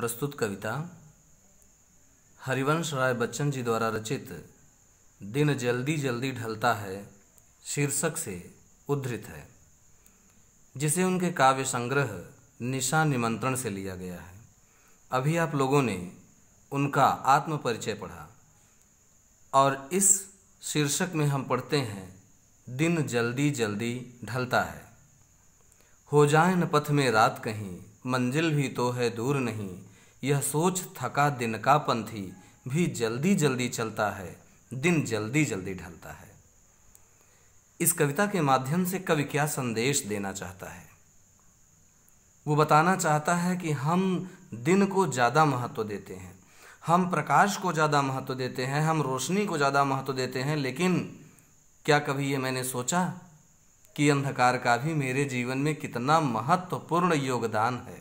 प्रस्तुत कविता हरिवंश राय बच्चन जी द्वारा रचित दिन जल्दी जल्दी ढलता है शीर्षक से उद्धृत है, जिसे उनके काव्य संग्रह निशा निमंत्रण से लिया गया है। अभी आप लोगों ने उनका आत्म परिचय पढ़ा और इस शीर्षक में हम पढ़ते हैं दिन जल्दी जल्दी ढलता है। हो जाए न पथ में रात कहीं, मंजिल भी तो है दूर नहीं, यह सोच थका दिन का पंथी भी जल्दी जल्दी चलता है, दिन जल्दी जल्दी ढलता है। इस कविता के माध्यम से कवि क्या संदेश देना चाहता है? वो बताना चाहता है कि हम दिन को ज़्यादा महत्व देते हैं, हम प्रकाश को ज़्यादा महत्व देते हैं, हम रोशनी को ज़्यादा महत्व देते हैं, लेकिन क्या कभी ये मैंने सोचा कि अंधकार का भी मेरे जीवन में कितना महत्वपूर्ण योगदान है।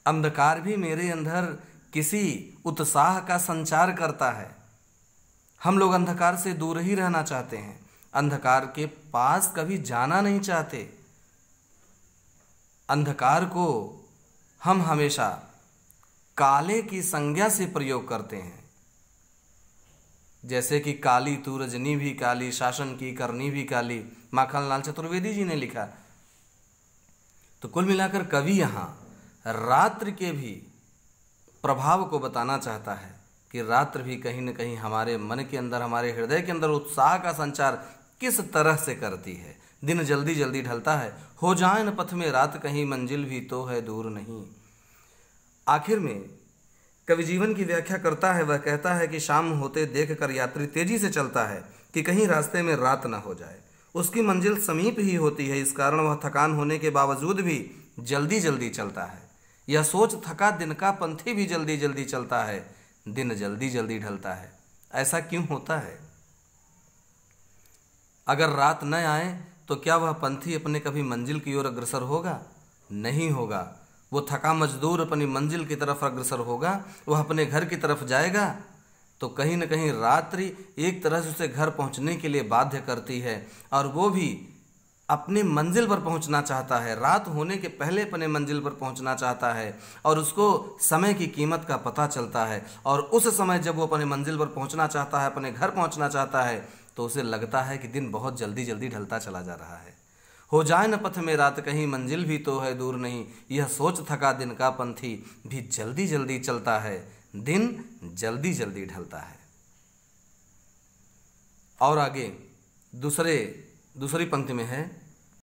अंधकार भी मेरे अंदर किसी उत्साह का संचार करता है। हम लोग अंधकार से दूर ही रहना चाहते हैं, अंधकार के पास कभी जाना नहीं चाहते। अंधकार को हम हमेशा काले की संज्ञा से प्रयोग करते हैं, जैसे कि काली तू रजनी भी काली, शासन की करनी भी काली, माखनलाल चतुर्वेदी जी ने लिखा। तो कुल मिलाकर कवि यहाँ रात्रि के भी प्रभाव को बताना चाहता है कि रात्रि भी कहीं न कहीं हमारे मन के अंदर, हमारे हृदय के अंदर उत्साह का संचार किस तरह से करती है। दिन जल्दी जल्दी ढलता है, हो जाए न पथ में रात कहीं, मंजिल भी तो है दूर नहीं। आखिर में कवि जीवन की व्याख्या करता है। वह कहता है कि शाम होते देख कर यात्री तेजी से चलता है कि कहीं रास्ते में रात न हो जाए। उसकी मंजिल समीप ही होती है, इस कारण वह थकान होने के बावजूद भी जल्दी जल्दी चलता है। यह सोच थका दिन का पंथी भी जल्दी जल्दी चलता है, दिन जल्दी जल्दी ढलता है। ऐसा क्यों होता है? अगर रात न आए तो क्या वह पंथी अपने कभी मंजिल की ओर अग्रसर होगा? नहीं होगा। वो थका मजदूर अपनी मंजिल की तरफ अग्रसर होगा, वह अपने घर की तरफ जाएगा तो कहीं न कहीं रात्रि एक तरह से उसे घर पहुंचने के लिए बाध्य करती है, और वो भी अपनी मंजिल पर पहुंचना चाहता है, रात होने के पहले अपने मंजिल पर पहुंचना चाहता है, और उसको समय की कीमत का पता चलता है। और उस समय जब वो अपने मंजिल पर पहुंचना चाहता है, अपने घर पहुंचना चाहता है, तो उसे लगता है कि दिन बहुत जल्दी जल्दी ढलता चला जा रहा है। हो जाए न पथ में रात कहीं, मंजिल भी तो है दूर नहीं, यह सोच थका दिन का पंथी भी जल्दी जल्दी चलता है, दिन जल्दी जल्दी ढलता है। और आगे दूसरी पंक्ति में है,